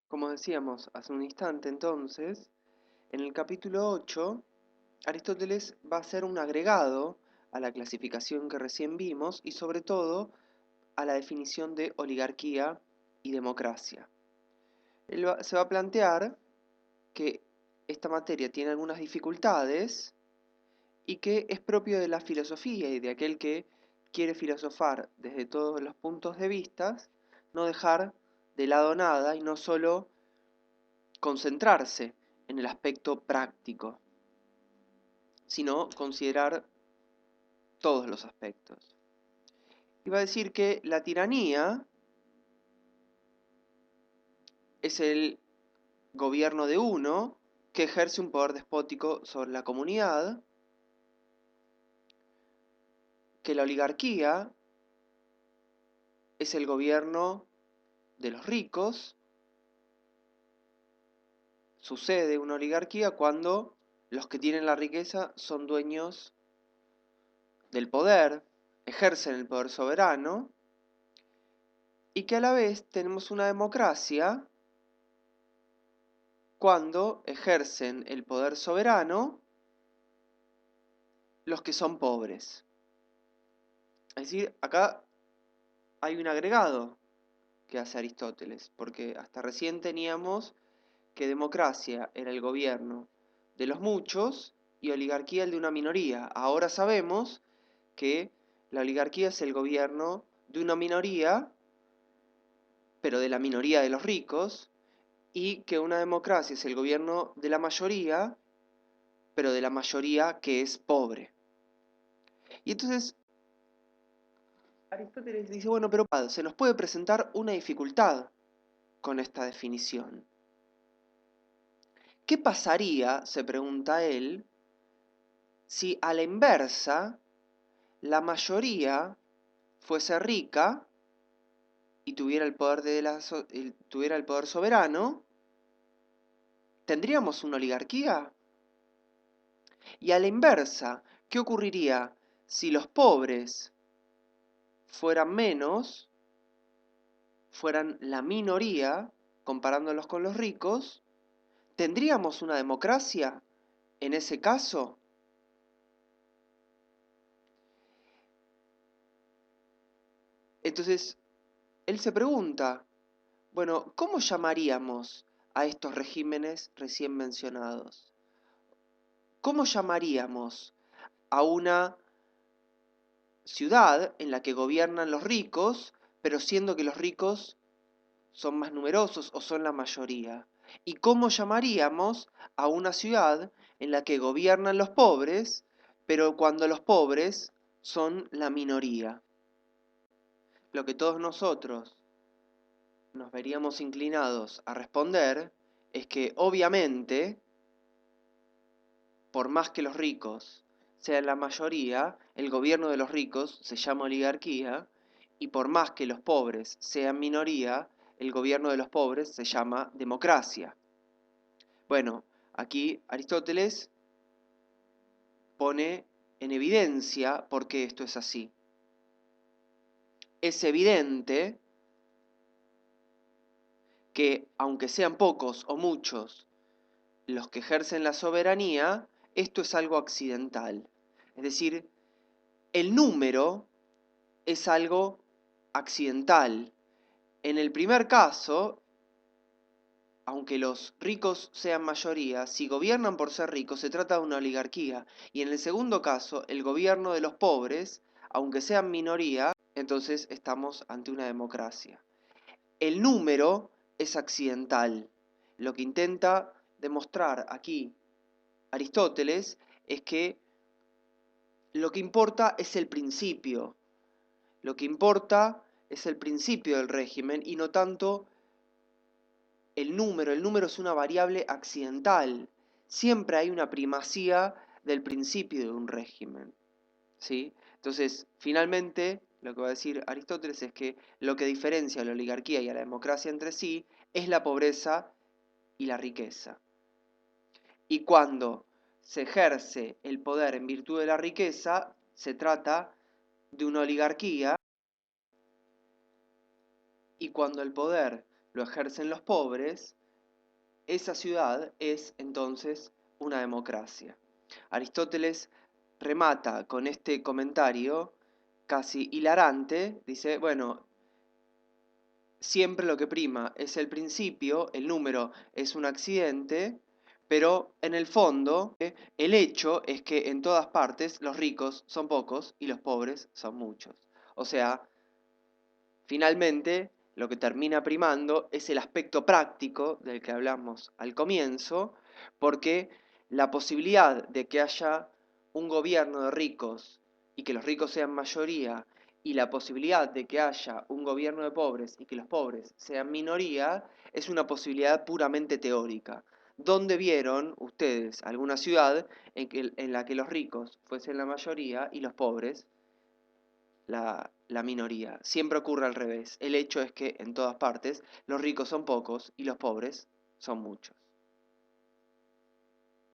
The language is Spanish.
Como decíamos hace un instante entonces, en el capítulo 8, Aristóteles va a hacer un agregado a la clasificación que recién vimos y sobre todo a la definición de oligarquía y democracia. Se va a plantear que esta materia tiene algunas dificultades y que es propio de la filosofía y de aquel que quiere filosofar desde todos los puntos de vista, no dejar de lado nada y no solo concentrarse en el aspecto práctico, sino considerar todos los aspectos. Iba a decir que la tiranía es el gobierno de uno que ejerce un poder despótico sobre la comunidad, que la oligarquía es el gobierno de los ricos. Sucede una oligarquía cuando los que tienen la riqueza son dueños del poder, ejercen el poder soberano, y que a la vez tenemos una democracia cuando ejercen el poder soberano los que son pobres. Es decir, acá hay un agregado que hace Aristóteles, porque hasta recién teníamos que democracia era el gobierno de los muchos y oligarquía el de una minoría. Ahora sabemos que la oligarquía es el gobierno de una minoría, pero de la minoría de los ricos, y que una democracia es el gobierno de la mayoría, pero de la mayoría que es pobre. Y entonces Aristóteles dice, bueno, pero se nos puede presentar una dificultad con esta definición. ¿Qué pasaría, se pregunta él, si a la inversa la mayoría fuese rica y tuviera el poder, tuviera el poder soberano? ¿Tendríamos una oligarquía? Y a la inversa, ¿qué ocurriría si los pobres fueran menos, fueran la minoría, comparándolos con los ricos? ¿Tendríamos una democracia en ese caso? Entonces, él se pregunta, bueno, ¿cómo llamaríamos a estos regímenes recién mencionados? ¿Cómo llamaríamos a una ciudad en la que gobiernan los ricos, pero siendo que los ricos son más numerosos o son la mayoría? ¿Y cómo llamaríamos a una ciudad en la que gobiernan los pobres, pero cuando los pobres son la minoría? Lo que todos nosotros nos veríamos inclinados a responder es que obviamente, por más que los ricos sean la mayoría, el gobierno de los ricos se llama oligarquía, y por más que los pobres sean minoría, el gobierno de los pobres se llama democracia. Bueno, aquí Aristóteles pone en evidencia por qué esto es así. Es evidente que, aunque sean pocos o muchos los que ejercen la soberanía, esto es algo accidental. Es decir, el número es algo accidental. En el primer caso, aunque los ricos sean mayoría, si gobiernan por ser ricos, se trata de una oligarquía. Y en el segundo caso, el gobierno de los pobres, aunque sean minoría, entonces estamos ante una democracia. El número es accidental. Lo que intenta demostrar aquí Aristóteles es que lo que importa es el principio. Lo que importa es el principio del régimen y no tanto el número. El número es una variable accidental. Siempre hay una primacía del principio de un régimen, ¿sí? Entonces, finalmente, lo que va a decir Aristóteles es que lo que diferencia a la oligarquía y a la democracia entre sí es la pobreza y la riqueza. Y cuando se ejerce el poder en virtud de la riqueza, se trata de una oligarquía, y cuando el poder lo ejercen los pobres, esa ciudad es entonces una democracia. Aristóteles remata con este comentario casi hilarante, dice, bueno, siempre lo que prima es el principio, el número es un accidente, pero en el fondo el hecho es que en todas partes los ricos son pocos y los pobres son muchos. O sea, finalmente lo que termina primando es el aspecto práctico del que hablamos al comienzo, porque la posibilidad de que haya un gobierno de ricos y que los ricos sean mayoría, y la posibilidad de que haya un gobierno de pobres y que los pobres sean minoría, es una posibilidad puramente teórica. ¿Dónde vieron ustedes alguna ciudad en la que los ricos fuesen la mayoría y los pobres la minoría? Siempre ocurre al revés. El hecho es que en todas partes los ricos son pocos y los pobres son muchos.